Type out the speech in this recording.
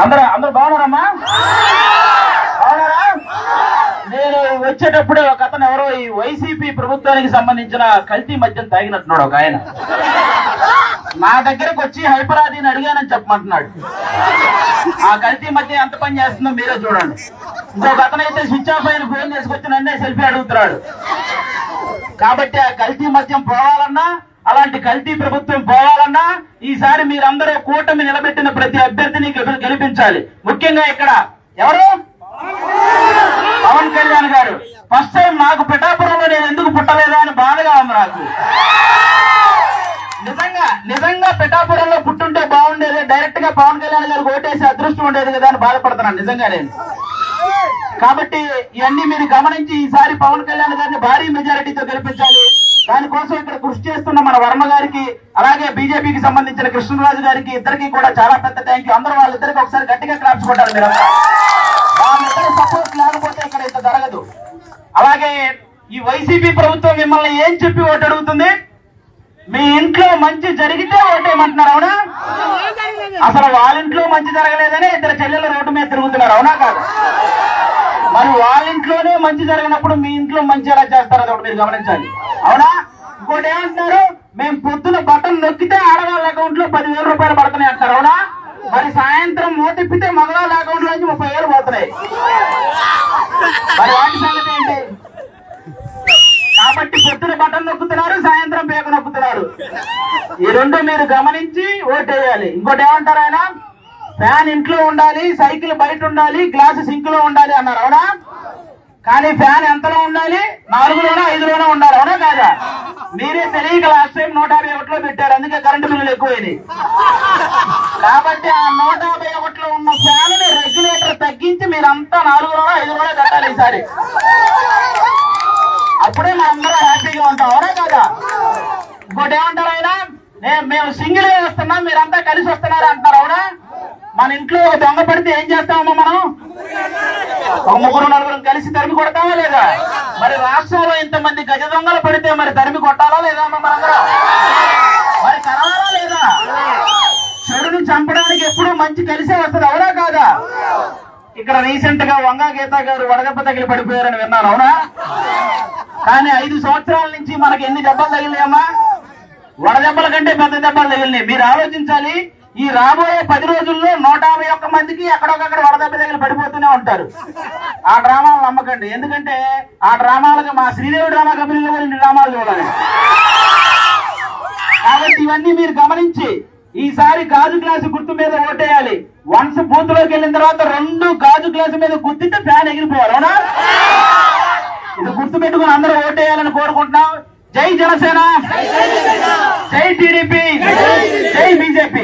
అందరూ బాగున్నారమ్మా? బాగున్నారా? నేను వచ్చేటప్పుడే ఒక అతను ఎవరో ఈ వైసీపీ ప్రభుత్వానికి సంబంధించిన కల్తీ మద్యం తాగినట్టున్నాడు ఒక ఆయన. నా దగ్గరకు వచ్చి హైపరాదీని అడిగానని చెప్పమంటున్నాడు. ఆ కల్తీ మద్యం ఎంత పని చేస్తుందో మీరే చూడండి. ఇంకొక అతనైతే స్విచ్ ఆఫ్ అయిన ఫోన్ చేసుకొచ్చి నన్నే సెల్ఫీ అడుగుతున్నాడు. కాబట్టి ఆ కల్తీ మద్యం పోవాలన్నా, అలాంటి కల్తీ ప్రభుత్వం పోవాలన్నా ఈసారి మీరందరూ కూటమి నిలబెట్టిన ప్రతి అభ్యర్థిని గెలిపించాలి. ముఖ్యంగా ఇక్కడ ఎవరు? పవన్ కళ్యాణ్ గారు. ఫస్ట్ టైం నాకు పిఠాపురంలో నేను ఎందుకు పుట్టలేదా అని బాధగా ఉంది నాకు. నిజంగా పిఠాపురంలో పుట్టుంటే బాగుండేది, డైరెక్ట్ గా పవన్ కళ్యాణ్ గారికి ఓటేసి అదృష్టం ఉండేది కదా అని బాధపడుతున్నాను నిజంగా నేను. కాబట్టి ఇవన్నీ మీరు గమనించి ఈసారి పవన్ కళ్యాణ్ గారిని భారీ మెజారిటీతో గెలిపించాలి. దానికోసం ఇక్కడ కృషి చేస్తున్న మన వర్మ గారికి, అలాగే బీజేపీకి సంబంధించిన కృష్ణరాజు గారికి, ఇద్దరికి కూడా చాలా పెద్ద థ్యాంక్ యూ. అందరూ వాళ్ళిద్దరికి ఒకసారి గట్టిగా క్లాప్స్ కొట్టారు మీరు. వాళ్ళిద్దరి సపోర్ట్ లేకపోతే ఇక్కడ ఇంత జరగదు. అలాగే ఈ వైసీపీ ప్రభుత్వం మిమ్మల్ని ఏం చెప్పి ఓటు అడుగుతుంది? మీ ఇంట్లో మంచి జరిగితే ఓటేయమంటున్నారు, అవునా? అసలు వాళ్ళ ఇంట్లో మంచి జరగలేదని ఇద్దరు చెల్లెలు రోడ్డు మీద తిరుగుతున్నారు, అవునా కాదు? మరి వాళ్ళ ఇంట్లోనే మంచి జరిగినప్పుడు మీ ఇంట్లో మంచి ఎలా చేస్తారో అది ఒకటి మీరు గమనించాలి, అవునా? ఇంకోటి ఏమంటున్నారు? మేము పొద్దున బటన్ నొక్కితే ఆడవాళ్ళ అకౌంట్ లో 10,000 రూపాయలు పడుతున్నాయి అంటారు, అవునా? మరి సాయంత్రం మూతిప్పితే మగవాళ్ళ అకౌంట్ లో నుంచి 30,000 పోతున్నాయి. మరి వాటి సంగతి ఏంటి? కాబట్టి పొద్దున బటన్ నొక్కుతున్నారు, సాయంత్రం పేక నొక్కుతున్నారు. ఈ రెండు మీరు గమనించి ఓటేయాలి. ఇంకోటి ఏమంటారు ఆయన? ఫ్యాన్ ఇంట్లో ఉండాలి, సైకిల్ బయట ఉండాలి, గ్లాసు సింక్ లో ఉండాలి అన్నారు, అవునా? కానీ ఫ్యాన్ ఎంతలో ఉండాలి? 4లోనో 5లోనో ఉండాలి, అవునా కాదా? మీరే తెలియక లాస్ట్ టైం 151లో పెట్టారు, అందుకే కరెంటు బిల్లులు ఎక్కువైంది. కాబట్టి ఆ 151లో ఉన్న ఫ్యాన్ ని రెగ్యులేటర్ తగ్గించి మీరంతా 4లోనో 5లోనో పెట్టాలి ఈసారి. అప్పుడే మనందరం హ్యాపీగా ఉంటాం, అవునా కాదా? ఇంకోటి ఏమంటారు ఆయన? మేము సింగిల్ వస్తున్నాం, మీరంతా కలిసి వస్తున్నారు అంటారు, అవునా? మన ఇంట్లో దొంగ పడితే ఏం చేస్తామమ్మా మనం? ఒక 3-4 కలిసి తరిమి కొడతామా లేదా? మరి రాష్ట్రంలో ఇంతమంది గజ దొంగలు పడితే మరి తరిమి కొట్టాలా లేదా అమ్మ మనందరం? మరి కరవాలా లేదా? చెడుని చంపడానికి ఎప్పుడు మంచి కలిసే వస్తుంది, అవునా కాదా? ఇక్కడ రీసెంట్ గా వంగా గీత గారు వడదెబ్బ తగిలి పడిపోయారని విన్నాను, అవునా? కానీ 5 సంవత్సరాల నుంచి మనకి ఎన్ని దెబ్బలు తగిలినాయమ్మా? వడదెబ్బల కంటే పెద్ద దెబ్బలు తగిలినాయి. మీరు ఆలోచించాలి, ఈ రాబోయే 10 రోజుల్లో 151 మందికి ఎక్కడొకక్కడ వడదెబ్బ తగిలి పడిపోతూనే ఉంటారు. ఆ డ్రామాలు నమ్మకండి, ఎందుకంటే ఆ డ్రామాలకు మా శ్రీదేవి డ్రామా కంపెనీలో కూడా ఇన్ని డ్రామాలు చూడాలి. కాబట్టి ఇవన్నీ మీరు గమనించి ఈసారి గాజు గ్లాసు గుర్తు మీద ఓటేయాలి. వన్స్ బూత్ లోకి వెళ్ళిన తర్వాత 2 గాజు గ్లాసు మీద గుర్తితే ఫ్యాన్ ఎగిరిపోవాలి, అవునా? ఇది గుర్తు పెట్టుకుని అందరూ ఓటేయాలని కోరుకుంటున్నాం. జై జనసేన, జై టీడీపీ, జై బీజేపీ.